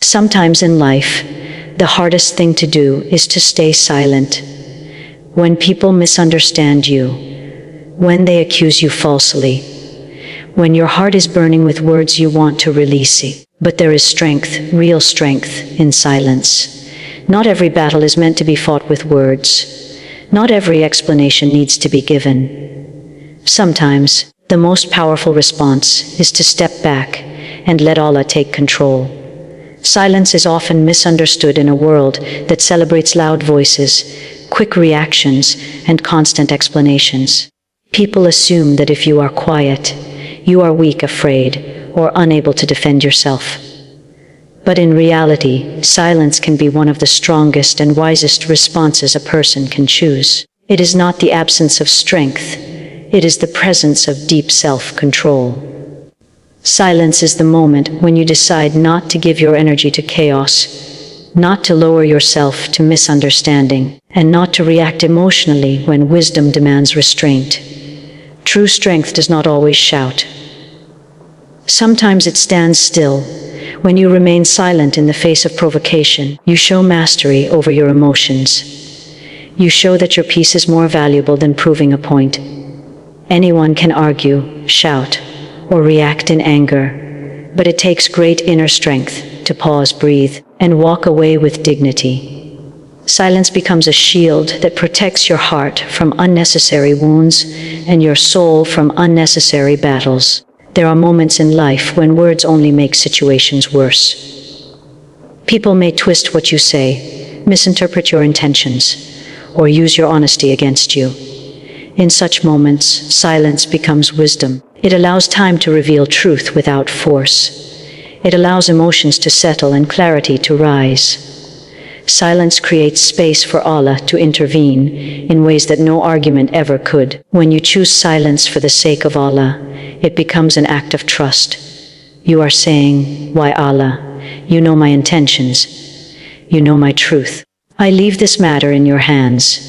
Sometimes in life, the hardest thing to do is to stay silent. When people misunderstand you, when they accuse you falsely, when your heart is burning with words you want to release. But there is strength, real strength, in silence. Not every battle is meant to be fought with words. Not every explanation needs to be given. Sometimes, the most powerful response is to step back and let Allah take control. Silence is often misunderstood in a world that celebrates loud voices, quick reactions, and constant explanations. People assume that if you are quiet, you are weak, afraid, or unable to defend yourself. But in reality, silence can be one of the strongest and wisest responses a person can choose. It is not the absence of strength, it is the presence of deep self-control. Silence is the moment when you decide not to give your energy to chaos, not to lower yourself to misunderstanding, and not to react emotionally when wisdom demands restraint. True strength does not always shout. Sometimes it stands still. When you remain silent in the face of provocation, you show mastery over your emotions. You show that your peace is more valuable than proving a point. Anyone can argue, shout, or react in anger, but it takes great inner strength to pause, breathe, and walk away with dignity. Silence becomes a shield that protects your heart from unnecessary wounds and your soul from unnecessary battles. There are moments in life when words only make situations worse. People may twist what you say, misinterpret your intentions, or use your honesty against you. In such moments, silence becomes wisdom. It allows time to reveal truth without force. It allows emotions to settle and clarity to rise. Silence creates space for Allah to intervene in ways that no argument ever could. When you choose silence for the sake of Allah, it becomes an act of trust. You are saying, "Why Allah, you know my intentions. You know my truth. I leave this matter in your hands."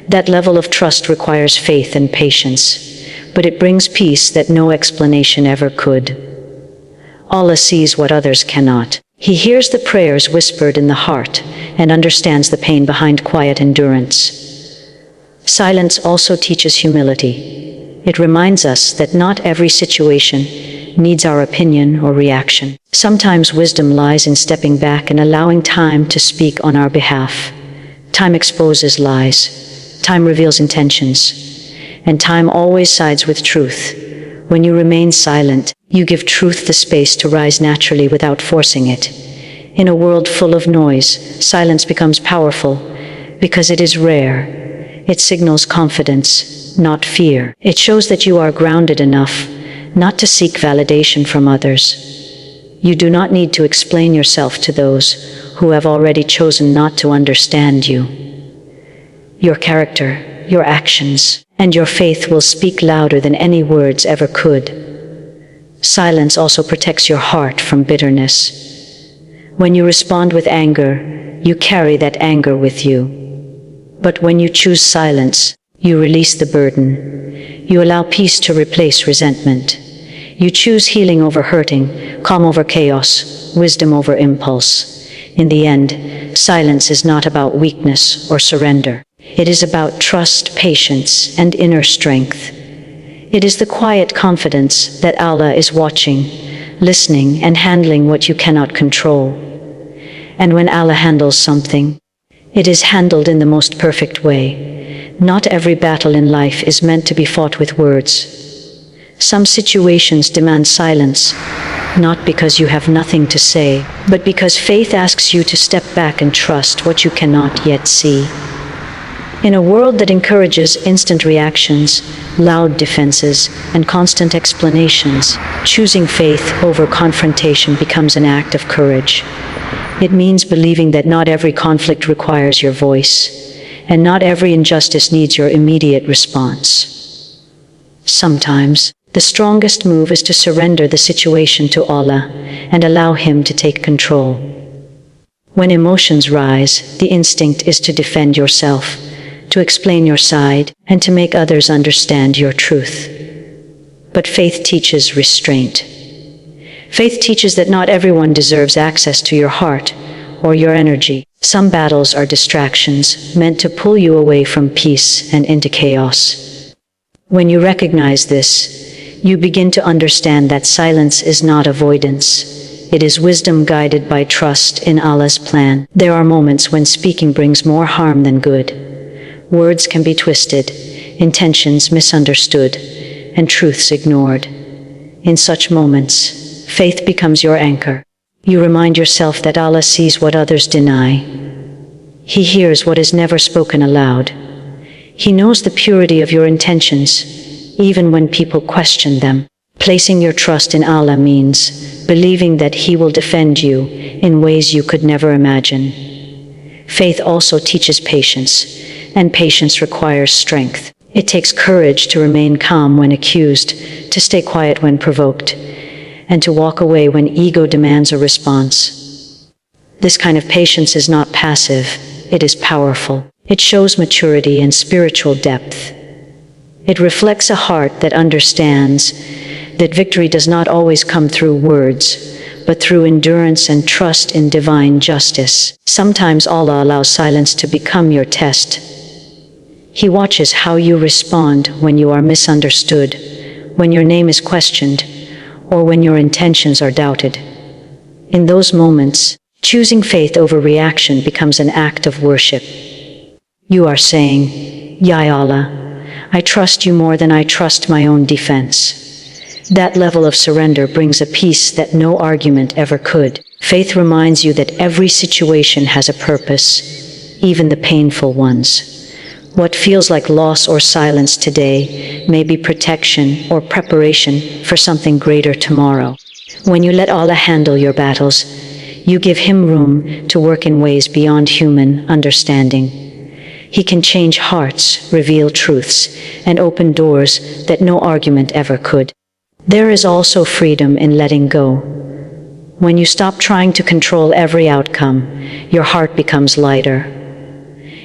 That level of trust requires faith and patience, but it brings peace that no explanation ever could. Allah sees what others cannot. He hears the prayers whispered in the heart and understands the pain behind quiet endurance. Silence also teaches humility. It reminds us that not every situation needs our opinion or reaction. Sometimes wisdom lies in stepping back and allowing time to speak on our behalf. Time exposes lies. Time reveals intentions. And time always sides with truth. When you remain silent, you give truth the space to rise naturally without forcing it. In a world full of noise, silence becomes powerful because it is rare. It signals confidence, not fear. It shows that you are grounded enough not to seek validation from others. You do not need to explain yourself to those who have already chosen not to understand you. Your character, your actions, and your faith will speak louder than any words ever could. Silence also protects your heart from bitterness. When you respond with anger, you carry that anger with you. But when you choose silence, you release the burden. You allow peace to replace resentment. You choose healing over hurting, calm over chaos, wisdom over impulse. In the end, silence is not about weakness or surrender. It is about trust, patience, and inner strength. It is the quiet confidence that Allah is watching, listening, and handling what you cannot control. And when Allah handles something, it is handled in the most perfect way. Not every battle in life is meant to be fought with words. Some situations demand silence, not because you have nothing to say, but because faith asks you to step back and trust what you cannot yet see. In a world that encourages instant reactions, loud defenses, and constant explanations, choosing faith over confrontation becomes an act of courage. It means believing that not every conflict requires your voice, and not every injustice needs your immediate response. Sometimes, the strongest move is to surrender the situation to Allah and allow Him to take control. When emotions rise, the instinct is to defend yourself, to explain your side, and to make others understand your truth. But faith teaches restraint. Faith teaches that not everyone deserves access to your heart or your energy. Some battles are distractions meant to pull you away from peace and into chaos. When you recognize this, you begin to understand that silence is not avoidance. It is wisdom guided by trust in Allah's plan. There are moments when speaking brings more harm than good. Words can be twisted, intentions misunderstood, and truths ignored. In such moments, faith becomes your anchor. You remind yourself that Allah sees what others deny. He hears what is never spoken aloud. He knows the purity of your intentions, even when people question them. Placing your trust in Allah means believing that He will defend you in ways you could never imagine. Faith also teaches patience, and patience requires strength. It takes courage to remain calm when accused, to stay quiet when provoked, and to walk away when ego demands a response. This kind of patience is not passive, it is powerful. It shows maturity and spiritual depth. It reflects a heart that understands that victory does not always come through words, but through endurance and trust in divine justice. Sometimes Allah allows silence to become your test. He watches how you respond when you are misunderstood, when your name is questioned, or when your intentions are doubted. In those moments, choosing faith over reaction becomes an act of worship. You are saying, "Ya Allah, I trust you more than I trust my own defense." That level of surrender brings a peace that no argument ever could. Faith reminds you that every situation has a purpose, even the painful ones. What feels like loss or silence today may be protection or preparation for something greater tomorrow. When you let Allah handle your battles, you give Him room to work in ways beyond human understanding. He can change hearts, reveal truths, and open doors that no argument ever could. There is also freedom in letting go. When you stop trying to control every outcome, your heart becomes lighter.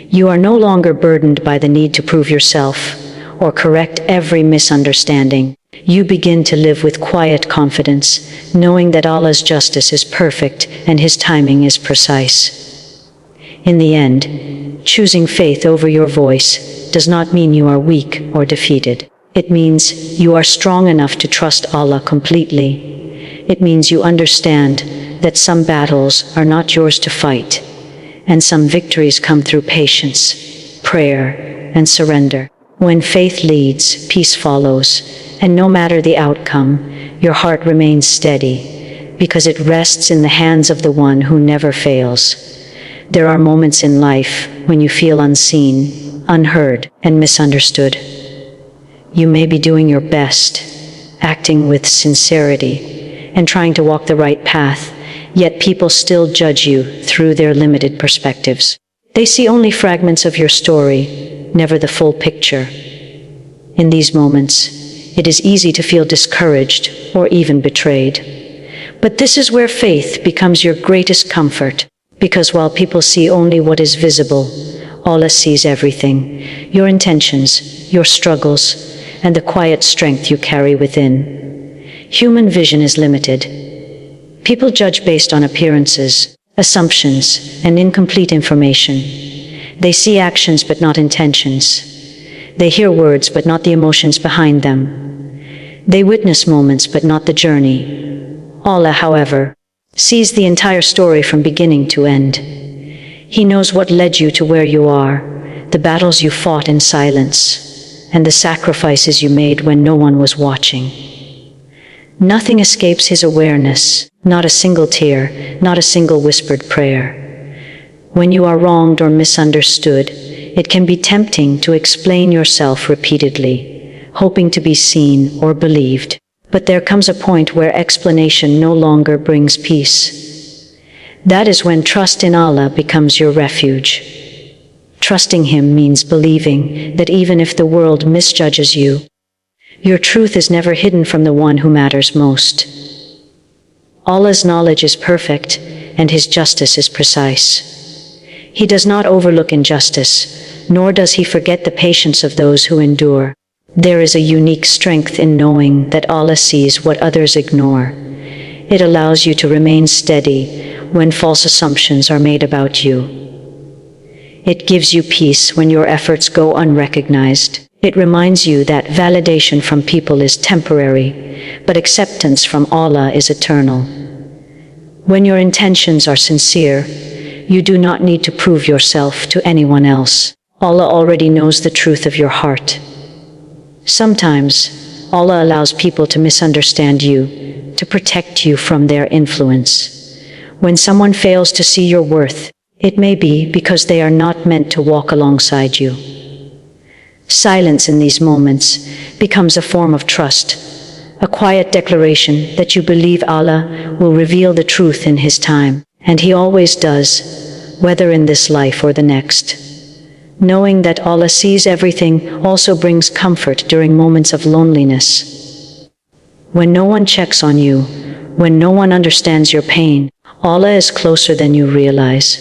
You are no longer burdened by the need to prove yourself or correct every misunderstanding. You begin to live with quiet confidence, knowing that Allah's justice is perfect and His timing is precise. In the end, choosing faith over your voice does not mean you are weak or defeated. It means you are strong enough to trust Allah completely. It means you understand that some battles are not yours to fight, and some victories come through patience, prayer, and surrender. When faith leads, peace follows, and no matter the outcome, your heart remains steady, because it rests in the hands of the one who never fails. There are moments in life when you feel unseen, unheard, and misunderstood. You may be doing your best, acting with sincerity, and trying to walk the right path, yet people still judge you through their limited perspectives. They see only fragments of your story, never the full picture. In these moments, it is easy to feel discouraged or even betrayed. But this is where faith becomes your greatest comfort, because while people see only what is visible, Allah sees everything, your intentions, your struggles, and the quiet strength you carry within. Human vision is limited. People judge based on appearances, assumptions, and incomplete information. They see actions but not intentions. They hear words but not the emotions behind them. They witness moments but not the journey. Allah, however, sees the entire story from beginning to end. He knows what led you to where you are, the battles you fought in silence, and the sacrifices you made when no one was watching. Nothing escapes His awareness, not a single tear, not a single whispered prayer. When you are wronged or misunderstood, it can be tempting to explain yourself repeatedly, hoping to be seen or believed. But there comes a point where explanation no longer brings peace. That is when trust in Allah becomes your refuge. Trusting Him means believing that even if the world misjudges you, your truth is never hidden from the one who matters most. Allah's knowledge is perfect, and His justice is precise. He does not overlook injustice, nor does He forget the patience of those who endure. There is a unique strength in knowing that Allah sees what others ignore. It allows you to remain steady when false assumptions are made about you. It gives you peace when your efforts go unrecognized. It reminds you that validation from people is temporary, but acceptance from Allah is eternal. When your intentions are sincere, you do not need to prove yourself to anyone else. Allah already knows the truth of your heart. Sometimes, Allah allows people to misunderstand you, to protect you from their influence. When someone fails to see your worth, it may be because they are not meant to walk alongside you. Silence in these moments becomes a form of trust, a quiet declaration that you believe Allah will reveal the truth in His time, and He always does, whether in this life or the next. Knowing that Allah sees everything also brings comfort during moments of loneliness. When no one checks on you, when no one understands your pain, Allah is closer than you realize.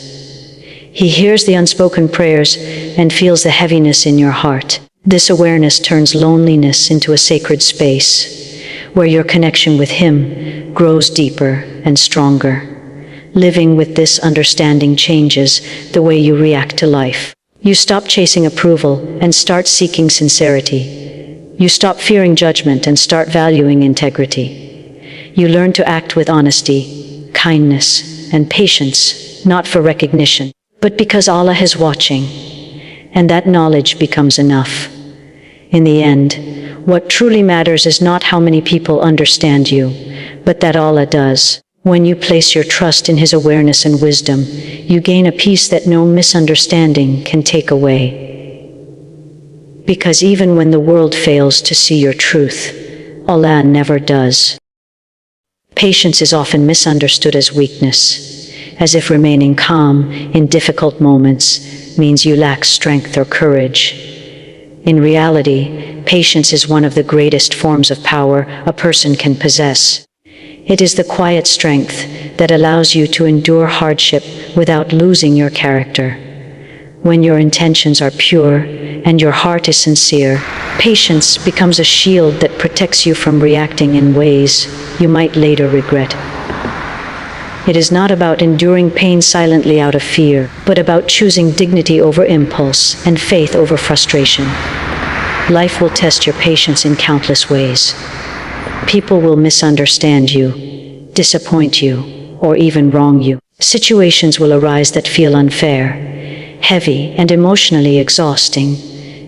He hears the unspoken prayers and feels the heaviness in your heart. This awareness turns loneliness into a sacred space, where your connection with Him grows deeper and stronger. Living with this understanding changes the way you react to life. You stop chasing approval and start seeking sincerity. You stop fearing judgment and start valuing integrity. You learn to act with honesty, kindness, and patience, not for recognition, but because Allah is watching, and that knowledge becomes enough. In the end, what truly matters is not how many people understand you, but that Allah does. When you place your trust in His awareness and wisdom, you gain a peace that no misunderstanding can take away. Because even when the world fails to see your truth, Allah never does. Patience is often misunderstood as weakness, as if remaining calm in difficult moments means you lack strength or courage. In reality, patience is one of the greatest forms of power a person can possess. It is the quiet strength that allows you to endure hardship without losing your character. When your intentions are pure and your heart is sincere, patience becomes a shield that protects you from reacting in ways you might later regret. It is not about enduring pain silently out of fear, but about choosing dignity over impulse and faith over frustration. Life will test your patience in countless ways. People will misunderstand you, disappoint you, or even wrong you. Situations will arise that feel unfair, heavy, and emotionally exhausting.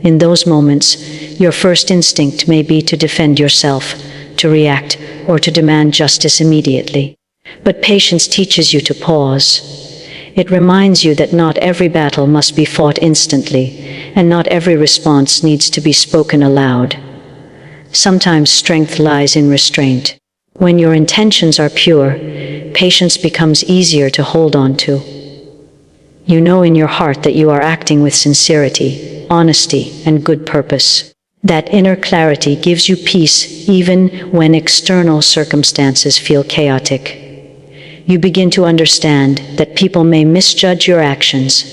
In those moments, your first instinct may be to defend yourself, to react, or to demand justice immediately. But patience teaches you to pause. It reminds you that not every battle must be fought instantly, and not every response needs to be spoken aloud. Sometimes strength lies in restraint. When your intentions are pure, patience becomes easier to hold on to. You know in your heart that you are acting with sincerity, honesty, and good purpose. That inner clarity gives you peace even when external circumstances feel chaotic. You begin to understand that people may misjudge your actions,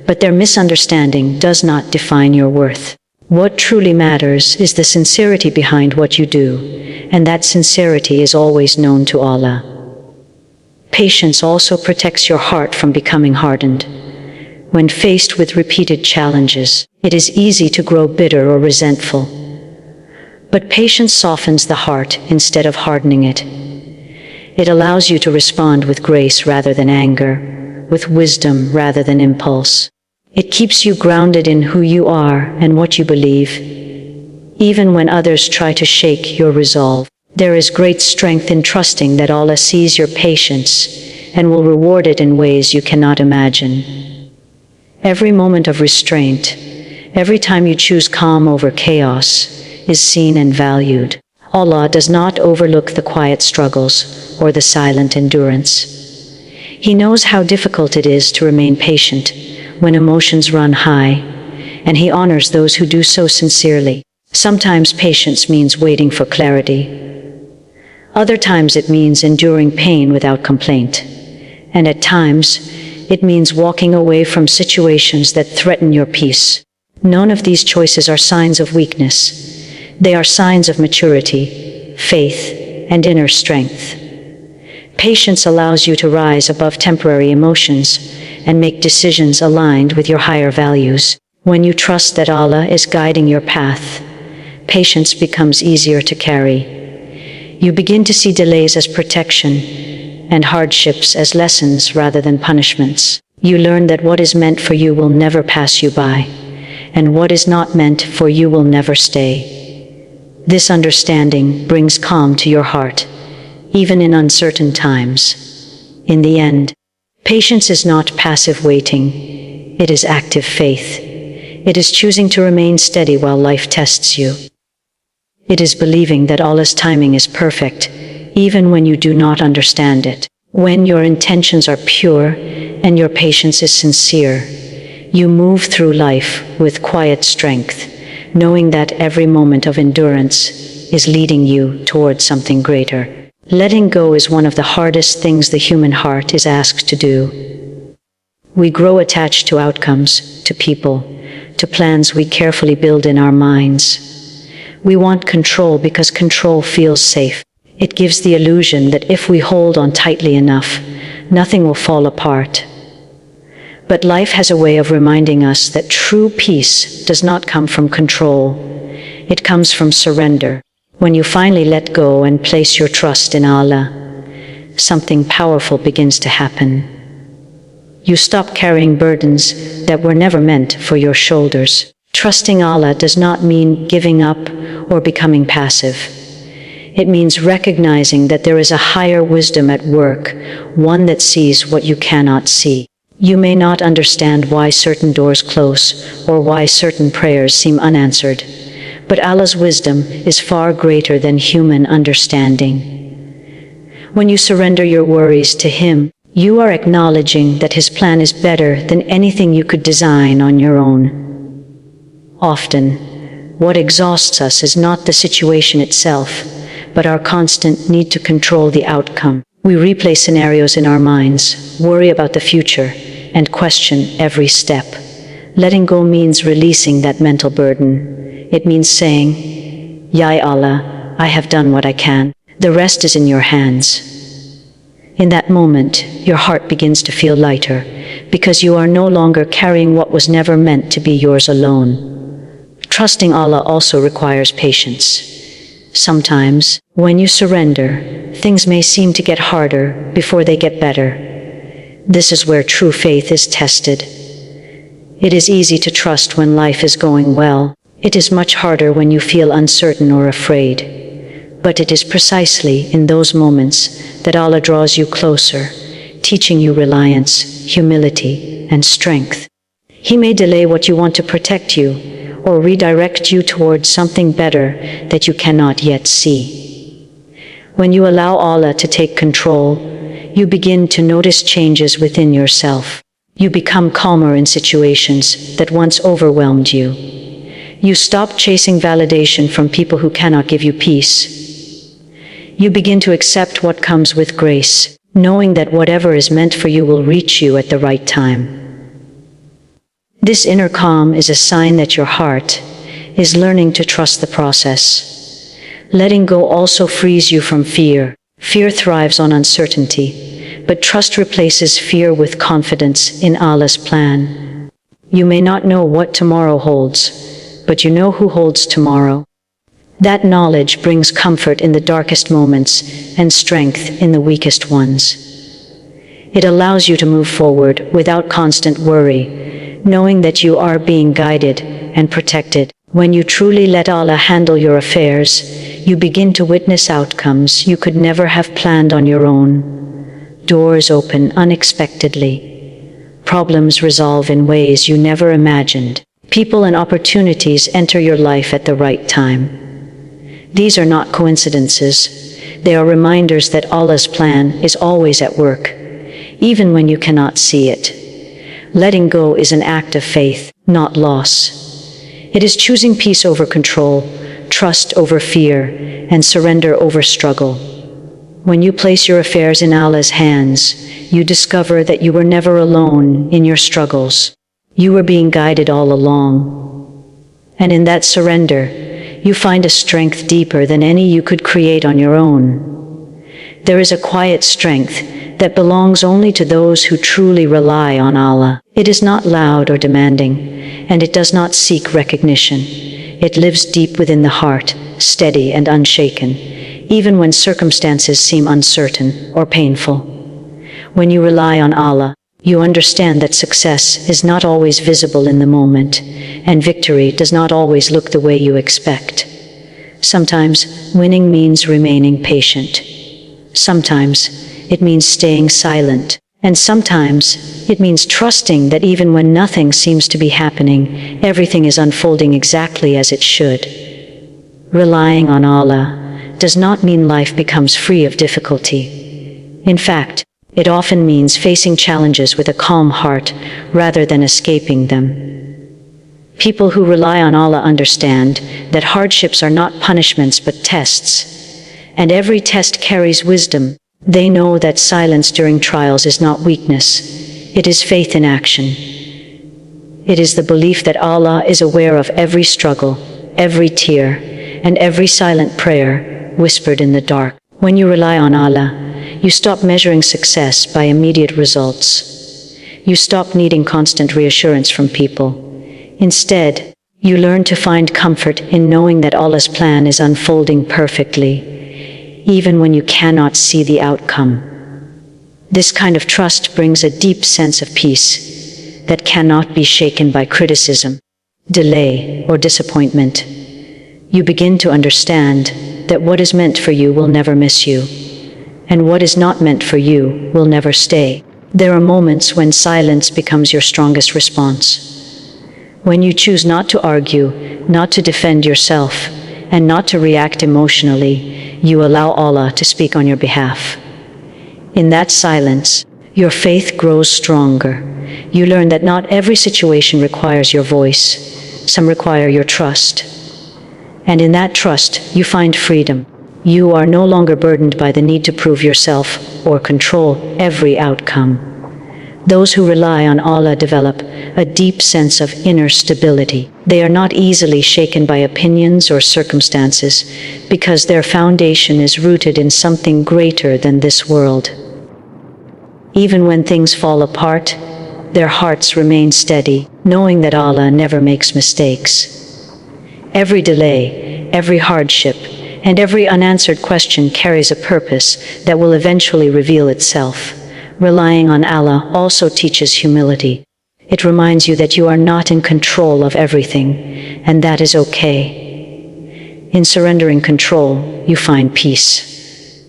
but their misunderstanding does not define your worth. What truly matters is the sincerity behind what you do, and that sincerity is always known to Allah. Patience also protects your heart from becoming hardened. When faced with repeated challenges, it is easy to grow bitter or resentful. But patience softens the heart instead of hardening it. It allows you to respond with grace rather than anger, with wisdom rather than impulse. It keeps you grounded in who you are and what you believe. Even when others try to shake your resolve, there is great strength in trusting that Allah sees your patience and will reward it in ways you cannot imagine. Every moment of restraint, every time you choose calm over chaos, is seen and valued. Allah does not overlook the quiet struggles or the silent endurance. He knows how difficult it is to remain patient when emotions run high, and He honors those who do so sincerely. Sometimes patience means waiting for clarity. Other times it means enduring pain without complaint. And at times, it means walking away from situations that threaten your peace. None of these choices are signs of weakness. They are signs of maturity, faith, and inner strength. Patience allows you to rise above temporary emotions and make decisions aligned with your higher values. When you trust that Allah is guiding your path, patience becomes easier to carry. You begin to see delays as protection and hardships as lessons rather than punishments. You learn that what is meant for you will never pass you by, and what is not meant for you will never stay. This understanding brings calm to your heart, even in uncertain times. In the end, patience is not passive waiting, it is active faith. It is choosing to remain steady while life tests you. It is believing that Allah's timing is perfect, even when you do not understand it. When your intentions are pure and your patience is sincere, you move through life with quiet strength, knowing that every moment of endurance is leading you towards something greater. Letting go is one of the hardest things the human heart is asked to do. We grow attached to outcomes, to people, to plans we carefully build in our minds. We want control because control feels safe. It gives the illusion that if we hold on tightly enough, nothing will fall apart. But life has a way of reminding us that true peace does not come from control. It comes from surrender. When you finally let go and place your trust in Allah, something powerful begins to happen. You stop carrying burdens that were never meant for your shoulders. Trusting Allah does not mean giving up or becoming passive. It means recognizing that there is a higher wisdom at work, one that sees what you cannot see. You may not understand why certain doors close or why certain prayers seem unanswered, but Allah's wisdom is far greater than human understanding. When you surrender your worries to Him, you are acknowledging that His plan is better than anything you could design on your own. Often, what exhausts us is not the situation itself, but our constant need to control the outcome. We replay scenarios in our minds, worry about the future, and question every step. Letting go means releasing that mental burden. It means saying, Ya Allah, I have done what I can. The rest is in your hands. In that moment, your heart begins to feel lighter, because you are no longer carrying what was never meant to be yours alone. Trusting Allah also requires patience. Sometimes, when you surrender, things may seem to get harder before they get better. This is where true faith is tested. It is easy to trust when life is going well. It is much harder when you feel uncertain or afraid. But it is precisely in those moments that Allah draws you closer, teaching you reliance, humility, and strength. He may delay what you want to protect you, or redirect you towards something better that you cannot yet see. When you allow Allah to take control, you begin to notice changes within yourself. You become calmer in situations that once overwhelmed you. You stop chasing validation from people who cannot give you peace. You begin to accept what comes with grace, knowing that whatever is meant for you will reach you at the right time. This inner calm is a sign that your heart is learning to trust the process. Letting go also frees you from fear. Fear thrives on uncertainty, but trust replaces fear with confidence in Allah's plan. You may not know what tomorrow holds, but you know who holds tomorrow. That knowledge brings comfort in the darkest moments and strength in the weakest ones. It allows you to move forward without constant worry, knowing that you are being guided and protected. When you truly let Allah handle your affairs, you begin to witness outcomes you could never have planned on your own. Doors open unexpectedly. Problems resolve in ways you never imagined. People and opportunities enter your life at the right time. These are not coincidences. They are reminders that Allah's plan is always at work, even when you cannot see it. Letting go is an act of faith, not loss. It is choosing peace over control, trust over fear, and surrender over struggle. When you place your affairs in Allah's hands, you discover that you were never alone in your struggles. You were being guided all along. And in that surrender, you find a strength deeper than any you could create on your own. There is a quiet strength that belongs only to those who truly rely on Allah. It is not loud or demanding, and it does not seek recognition. It lives deep within the heart, steady and unshaken, even when circumstances seem uncertain or painful. When you rely on Allah, you understand that success is not always visible in the moment, and victory does not always look the way you expect. Sometimes winning means remaining patient. Sometimes it means staying silent. And sometimes it means trusting that even when nothing seems to be happening, everything is unfolding exactly as it should. Relying on Allah does not mean life becomes free of difficulty. In fact, it often means facing challenges with a calm heart rather than escaping them. People who rely on Allah understand that hardships are not punishments but tests, and every test carries wisdom. They know that silence during trials is not weakness, it is faith in action. It is the belief that Allah is aware of every struggle, every tear, and every silent prayer whispered in the dark. When you rely on Allah, you stop measuring success by immediate results. You stop needing constant reassurance from people. Instead, you learn to find comfort in knowing that Allah's plan is unfolding perfectly, even when you cannot see the outcome. This kind of trust brings a deep sense of peace that cannot be shaken by criticism, delay, or disappointment. You begin to understand that what is meant for you will never miss you, and what is not meant for you will never stay. There are moments when silence becomes your strongest response. When you choose not to argue, not to defend yourself, and not to react emotionally, you allow Allah to speak on your behalf. In that silence, your faith grows stronger. You learn that not every situation requires your voice. Some require your trust. And in that trust, you find freedom. You are no longer burdened by the need to prove yourself or control every outcome. Those who rely on Allah develop a deep sense of inner stability. They are not easily shaken by opinions or circumstances because their foundation is rooted in something greater than this world. Even when things fall apart, their hearts remain steady, knowing that Allah never makes mistakes. Every delay, every hardship, and every unanswered question carries a purpose that will eventually reveal itself. Relying on Allah also teaches humility. It reminds you that you are not in control of everything, and that is okay. In surrendering control, you find peace.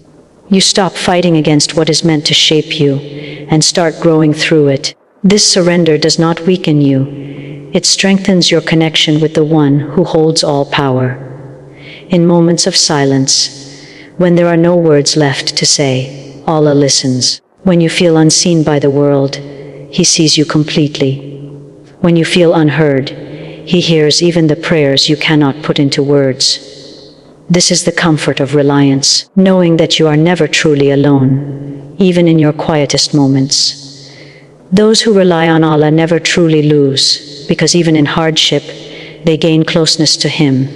You stop fighting against what is meant to shape you, and start growing through it. This surrender does not weaken you. It strengthens your connection with the One who holds all power. In moments of silence, when there are no words left to say, Allah listens. When you feel unseen by the world, He sees you completely. When you feel unheard, He hears even the prayers you cannot put into words. This is the comfort of reliance, knowing that you are never truly alone, even in your quietest moments. Those who rely on Allah never truly lose, because even in hardship, they gain closeness to Him.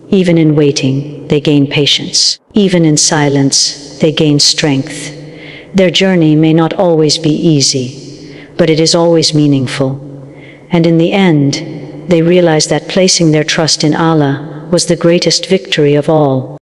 Even in waiting, they gain patience. Even in silence, they gain strength. Their journey may not always be easy, but it is always meaningful. And in the end, they realize that placing their trust in Allah was the greatest victory of all.